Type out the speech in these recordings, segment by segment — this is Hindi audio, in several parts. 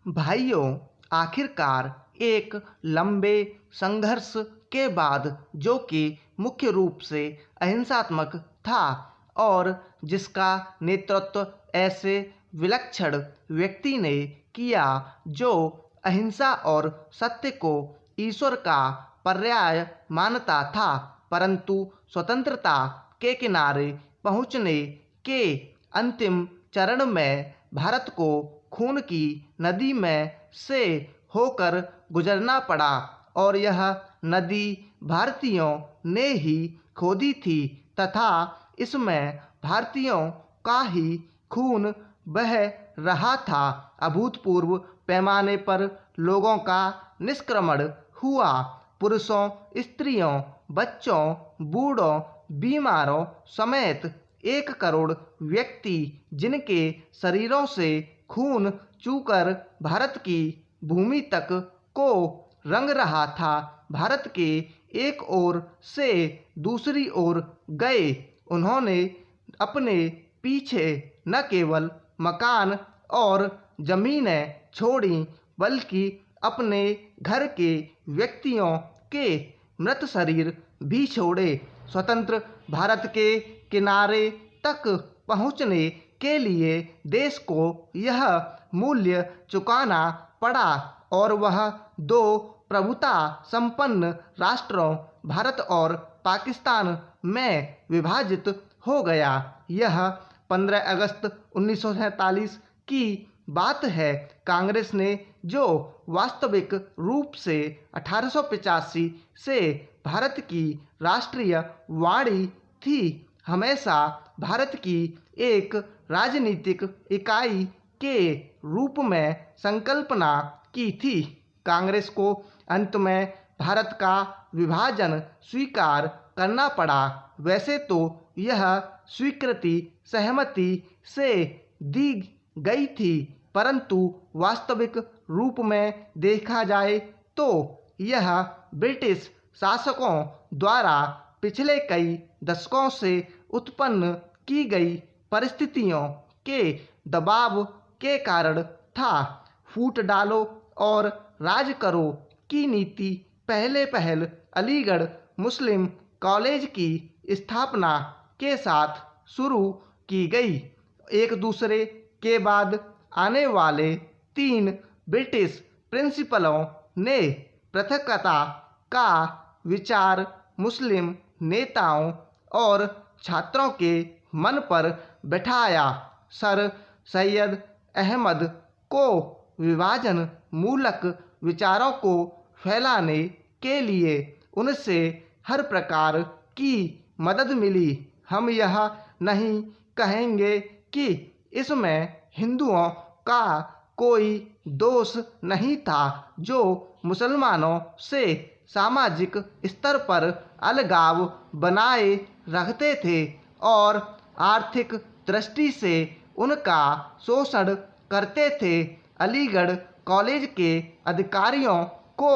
भाइयों, आखिरकार एक लंबे संघर्ष के बाद, जो कि मुख्य रूप से अहिंसात्मक था और जिसका नेतृत्व ऐसे विलक्षण व्यक्ति ने किया जो अहिंसा और सत्य को ईश्वर का पर्याय मानता था, परंतु स्वतंत्रता के किनारे पहुंचने के अंतिम चरण में भारत को खून की नदी में से होकर गुजरना पड़ा और यह नदी भारतीयों ने ही खोदी थी तथा इसमें भारतीयों का ही खून बह रहा था। अभूतपूर्व पैमाने पर लोगों का निष्क्रमण हुआ। पुरुषों, स्त्रियों, बच्चों, बूढ़ों, बीमारों समेत 1 करोड़ व्यक्ति, जिनके शरीरों से खून चूकर भारत की भूमि तक को रंग रहा था, भारत के एक ओर से दूसरी ओर गए। उन्होंने अपने पीछे न केवल मकान और जमीनें छोड़ी, बल्कि अपने घर के व्यक्तियों के मृत शरीर भी छोड़े। स्वतंत्र भारत के किनारे तक पहुंचने के लिए देश को यह मूल्य चुकाना पड़ा और वह 2 प्रभुता संपन्न राष्ट्रों भारत और पाकिस्तान में विभाजित हो गया। यह 15 अगस्त 1947 की बात है। कांग्रेस ने, जो वास्तविक रूप से 1885 से भारत की राष्ट्रीय वाणी थी, हमेशा भारत की एक राजनीतिक इकाई के रूप में संकल्पना की थी। कांग्रेस को अंत में भारत का विभाजन स्वीकार करना पड़ा। वैसे तो यह स्वीकृति सहमति से दी गई थी, परंतु वास्तविक रूप में देखा जाए तो यह ब्रिटिश शासकों द्वारा पिछले कई दशकों से उत्पन्न की गई परिस्थितियों के दबाव के कारण था। फूट डालो और राज करो की नीति पहल अलीगढ़ मुस्लिम कॉलेज की स्थापना के साथ शुरू की गई। एक दूसरे के बाद आने वाले 3 ब्रिटिश प्रिंसिपलों ने पृथकता का विचार मुस्लिम नेताओं और छात्रों के मन पर बैठाया। सर सैयद अहमद को विभाजन मूलक विचारों को फैलाने के लिए उनसे हर प्रकार की मदद मिली। हम यह नहीं कहेंगे कि इसमें हिंदुओं का कोई दोष नहीं था, जो मुसलमानों से सामाजिक स्तर पर अलगाव बनाए रखते थे और आर्थिक दृष्टि से उनका शोषण करते थे। अलीगढ़ कॉलेज के अधिकारियों को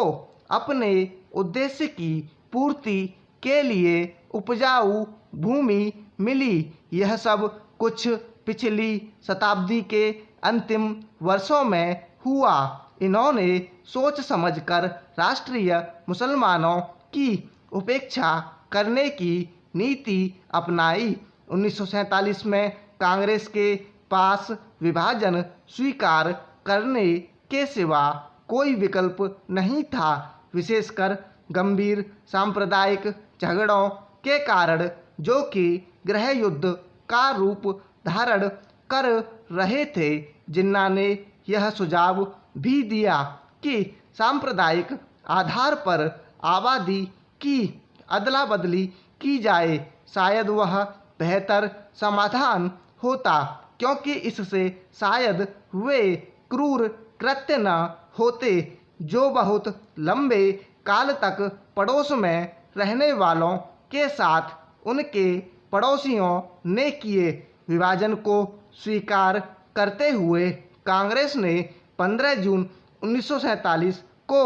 अपने उद्देश्य की पूर्ति के लिए उपजाऊ भूमि मिली। यह सब कुछ पिछली शताब्दी के अंतिम वर्षों में हुआ। इन्होंने सोच समझकर राष्ट्रीय मुसलमानों की उपेक्षा करने की नीति अपनाई। 1947 में कांग्रेस के पास विभाजन स्वीकार करने के सिवा कोई विकल्प नहीं था, विशेषकर गंभीर सांप्रदायिक झगड़ों के कारण, जो कि गृह युद्ध का रूप धारण कर रहे थे। जिन्ना ने यह सुझाव भी दिया कि सांप्रदायिक आधार पर आबादी की अदला बदली की जाए। शायद वह बेहतर समाधान होता, क्योंकि इससे शायद वे क्रूर कृत्य न होते जो बहुत लंबे काल तक पड़ोस में रहने वालों के साथ उनके पड़ोसियों ने किए। विभाजन को स्वीकार करते हुए कांग्रेस ने 15 जून 1947 को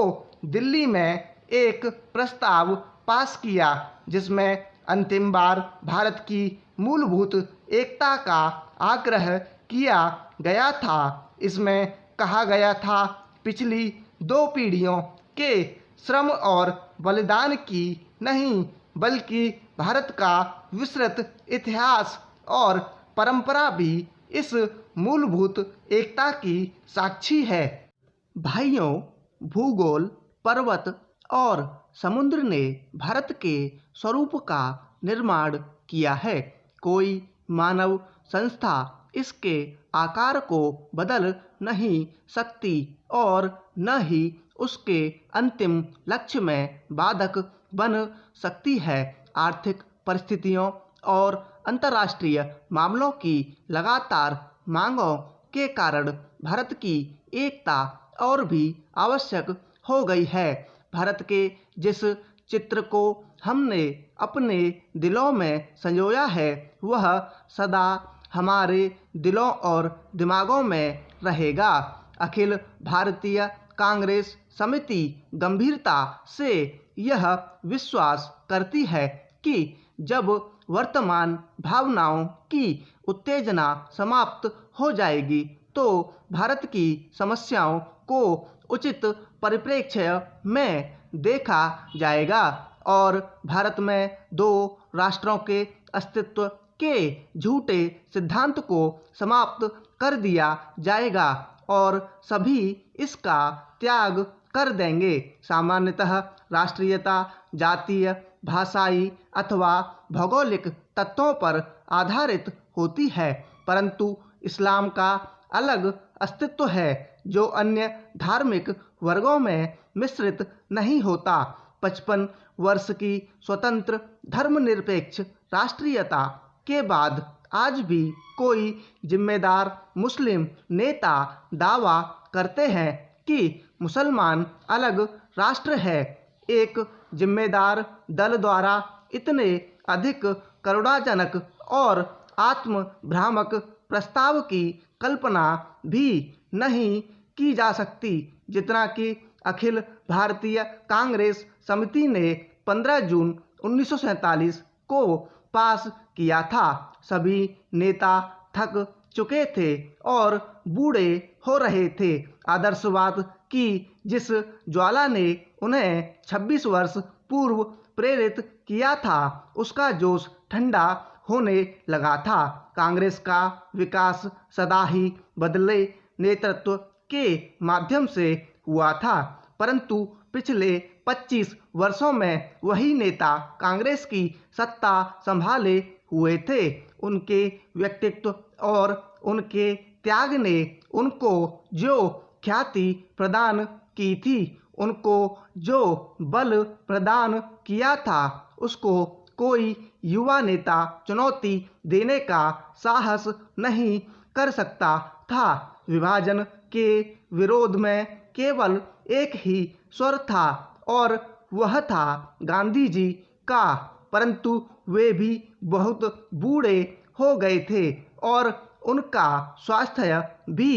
दिल्ली में एक प्रस्ताव पास किया, जिसमें अंतिम बार भारत की मूलभूत एकता का आग्रह किया गया था। इसमें कहा गया था, पिछली 2 पीढ़ियों के श्रम और बलिदान की नहीं, बल्कि भारत का विस्तृत इतिहास और परंपरा भी इस मूलभूत एकता की साक्षी है। भाइयों, भूगोल, पर्वत और समुद्र ने भारत के स्वरूप का निर्माण किया है। कोई मानव संस्था इसके आकार को बदल नहीं सकती और न ही उसके अंतिम लक्ष्य में बाधक बन सकती है। आर्थिक परिस्थितियों और अंतर्राष्ट्रीय मामलों की लगातार मांगों के कारण भारत की एकता और भी आवश्यक हो गई है। भारत के जिस चित्र को हमने अपने दिलों में संजोया है, वह सदा हमारे दिलों और दिमागों में रहेगा। अखिल भारतीय कांग्रेस समिति गंभीरता से यह विश्वास करती है कि जब वर्तमान भावनाओं की उत्तेजना समाप्त हो जाएगी, तो भारत की समस्याओं को उचित परिप्रेक्ष्य में देखा जाएगा और भारत में 2 राष्ट्रों के अस्तित्व के झूठे सिद्धांत को समाप्त कर दिया जाएगा और सभी इसका त्याग कर देंगे। सामान्यतः राष्ट्रीयता जातीय, भाषाई अथवा भौगोलिक तत्वों पर आधारित होती है, परंतु इस्लाम का अलग अस्तित्व है जो अन्य धार्मिक वर्गों में मिश्रित नहीं होता। 55 वर्ष की स्वतंत्र धर्मनिरपेक्ष राष्ट्रीयता के बाद आज भी कोई जिम्मेदार मुस्लिम नेता दावा करते हैं कि मुसलमान अलग राष्ट्र है। एक जिम्मेदार दल द्वारा इतने अधिक करुणाजनक और आत्मभ्रामक प्रस्ताव की कल्पना भी नहीं की जा सकती जितना कि अखिल भारतीय कांग्रेस समिति ने 15 जून 1947 को पास किया था। सभी नेता थक चुके थे और बूढ़े हो रहे थे। आदर्शवाद की जिस ज्वाला ने उन्हें 26 वर्ष पूर्व प्रेरित किया था, उसका जोश ठंडा होने लगा था। कांग्रेस का विकास सदा ही बदले नेतृत्व के माध्यम से हुआ था, परंतु पिछले 25 वर्षों में वही नेता कांग्रेस की सत्ता संभाले हुए थे। उनके व्यक्तित्व और उनके त्याग ने उनको जो ख्याति प्रदान की थी, उनको जो बल प्रदान किया था, उसको कोई युवा नेता चुनौती देने का साहस नहीं कर सकता था। विभाजन के विरोध में केवल एक ही स्वर था और वह था गांधी जी का, परंतु वे भी बहुत बूढ़े हो गए थे और उनका स्वास्थ्य भी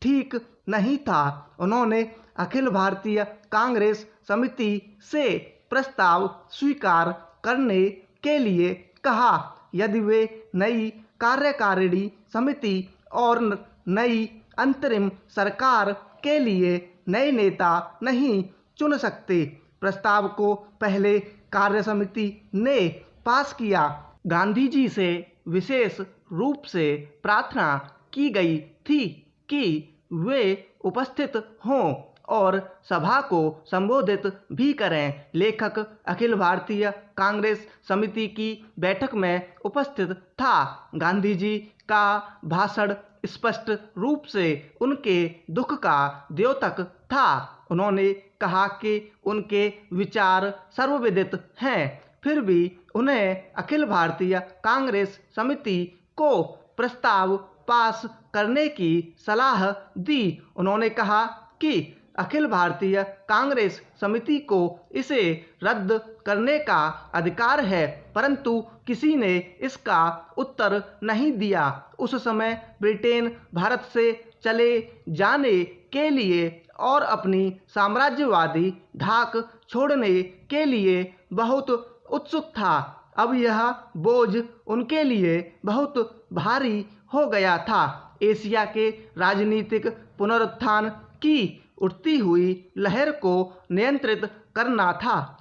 ठीक नहीं था। उन्होंने अखिल भारतीय कांग्रेस समिति से प्रस्ताव स्वीकार करने के लिए कहा। यदि वे नई कार्यकारिणी समिति और नई अंतरिम सरकार के लिए नए नेता नहीं चुन सकते। प्रस्ताव को पहले कार्य समिति ने पास किया। गांधी जी से विशेष रूप से प्रार्थना की गई थी कि वे उपस्थित हों और सभा को संबोधित भी करें। लेखक अखिल भारतीय कांग्रेस समिति की बैठक में उपस्थित था। गांधी जी का भाषण स्पष्ट रूप से उनके दुख का द्योतक था। उन्होंने कहा कि उनके विचार सर्वविदित हैं, फिर भी उन्हें अखिल भारतीय कांग्रेस समिति को प्रस्ताव पास करने की सलाह दी। उन्होंने कहा कि अखिल भारतीय कांग्रेस समिति को इसे रद्द करने का अधिकार है, परंतु किसी ने इसका उत्तर नहीं दिया। उस समय ब्रिटेन भारत से चले जाने के लिए और अपनी साम्राज्यवादी धाक छोड़ने के लिए बहुत उत्सुक था। अब यह बोझ उनके लिए बहुत भारी हो गया था। एशिया के राजनीतिक पुनरुत्थान की उठती हुई लहर को नियंत्रित करना था।